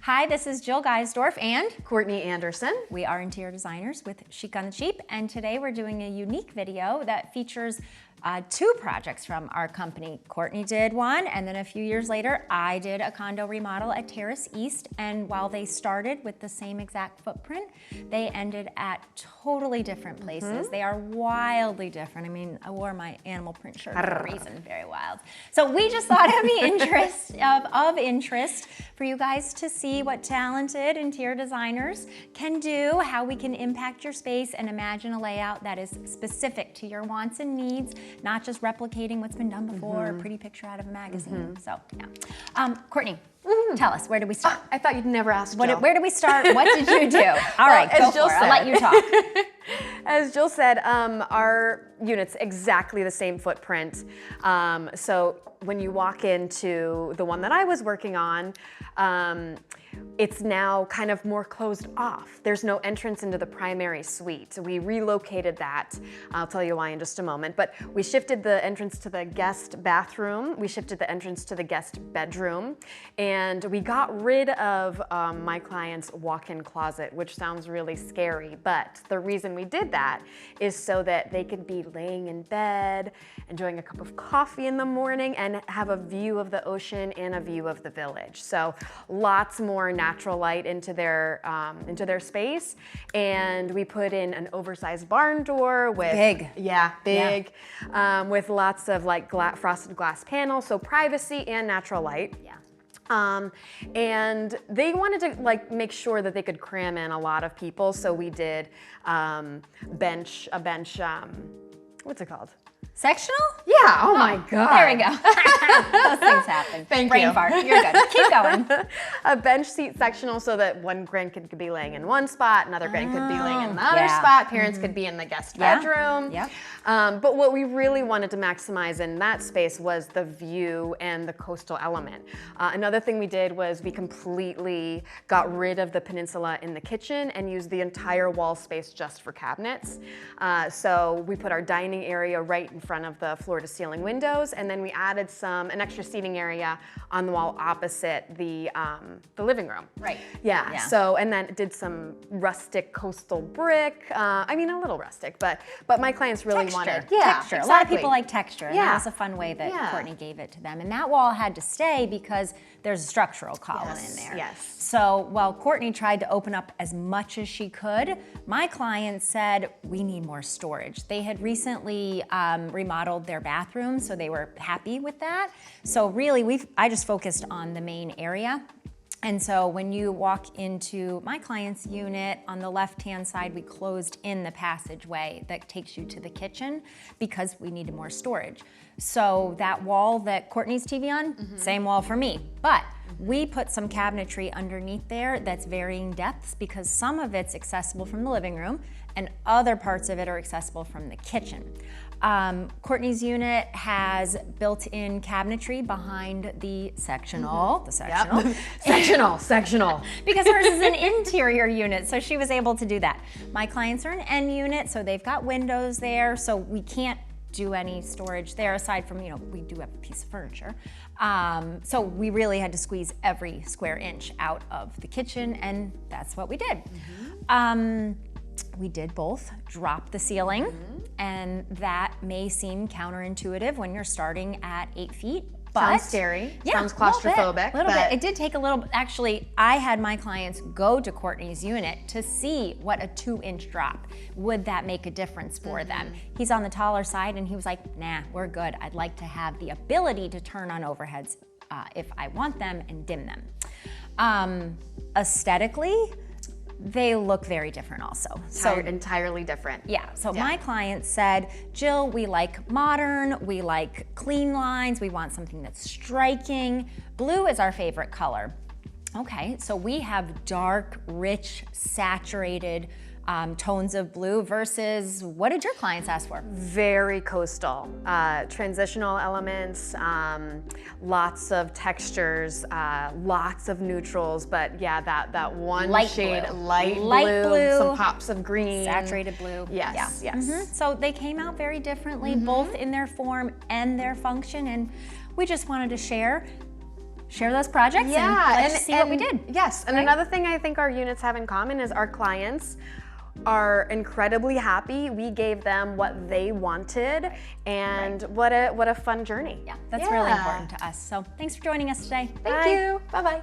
Hi, this is Jill Gisdorf and Courtney Anderson. We are interior designers with Chic on the Cheap, and today we're doing a unique video that features two projects from our company. Courtney did one, and then a few years later, I did a condo remodel at Terrace East, and while they started with the same exact footprint, they ended at totally different places. They are wildly different. I mean, I wore my animal print shirt for a reason, very wild. So we just thought it would be of interest for you guys to see what talented interior designers can do, how we can impact your space and imagine a layout that is specific to your wants and needs, not just replicating what's been done before, a pretty picture out of a magazine. So, yeah. Courtney, tell us, where do we start? I thought you'd never ask Jill. Where do we start? What did you do? All right, go for it. I'll let you talk. As Jill said, our unit's exactly the same footprint. So when you walk into the one that I was working on, it's now kind of more closed off. There's no entrance into the primary suite. We relocated that. I'll tell you why in just a moment. But we shifted the entrance to the guest bathroom. We shifted the entrance to the guest bedroom. And we got rid of my client's walk-in closet, which sounds really scary. But the reason we did that is so that they could be laying in bed, enjoying a cup of coffee in the morning, and have a view of the ocean and a view of the village. So lots more natural light into their space, and we put in an oversized barn door with big, with lots of like frosted glass panels, so privacy and natural light. Yeah. And they wanted to like make sure that they could cram in a lot of people, so we did a bench. What's it called? Sectional? Yeah, oh my God. There we go. Those things happen. Brain fart, you're good. Keep going. A bench seat sectional so that one grandkid could be laying in one spot, another grandkid could be laying in the other spot, parents could be in the guest bedroom. Yeah. But what we really wanted to maximize in that space was the view and the coastal element. Another thing we did was we completely got rid of the peninsula in the kitchen and used the entire wall space just for cabinets. So we put our dining area right in front of the floor to ceiling windows, and then we added an extra seating area on the wall opposite the living room. Right. Yeah. So, and then did some rustic coastal brick. I mean, a little rustic, but my clients really wanted texture. Exactly. A lot of people like texture, and that was a fun way that Courtney gave it to them. And that wall had to stay because there's a structural column in there. Yes. So while Courtney tried to open up as much as she could, my client said, we need more storage. They had recently remodeled their bathroom, so they were happy with that. So really, I just focused on the main area. And so when you walk into my client's unit, on the left-hand side, we closed in the passageway that takes you to the kitchen because we needed more storage. So that wall that Courtney's TV on, same wall for me. But we put some cabinetry underneath there that's varying depths because some of it's accessible from the living room and other parts of it are accessible from the kitchen. Courtney's unit has built-in cabinetry behind the sectional. Sectional. Because hers is an interior unit, so she was able to do that. My clients are an end unit, so they've got windows there, so we can't do any storage there aside from, we do have a piece of furniture. So we really had to squeeze every square inch out of the kitchen, and that's what we did. We did both drop the ceiling, and that may seem counterintuitive when you're starting at 8 feet. But sounds scary. Sounds claustrophobic. A little bit. It did take a little. Actually, I had my clients go to Courtney's unit to see what a 2-inch drop would that make a difference for them. He's on the taller side, and he was like, "Nah, we're good. I'd like to have the ability to turn on overheads if I want them and dim them." Aesthetically, they look very different also. So entirely different. Yeah, so my client said, Jill, we like modern, we like clean lines, we want something that's striking. Blue is our favorite color. Okay, so we have dark, rich, saturated tones of blue versus, what did your clients ask for? Very coastal, transitional elements, lots of textures, lots of neutrals, but yeah, that one light blue, some pops of green. Saturated blue. Yes, yes. So they came out very differently, both in their form and their function, and we just wanted to share share those projects and let's see what we did. Yes, and another thing I think our units have in common is our clients are incredibly happy. We gave them what they wanted, and what a fun journey. Yeah, that's really important to us. So thanks for joining us today. Thank you. Bye-bye.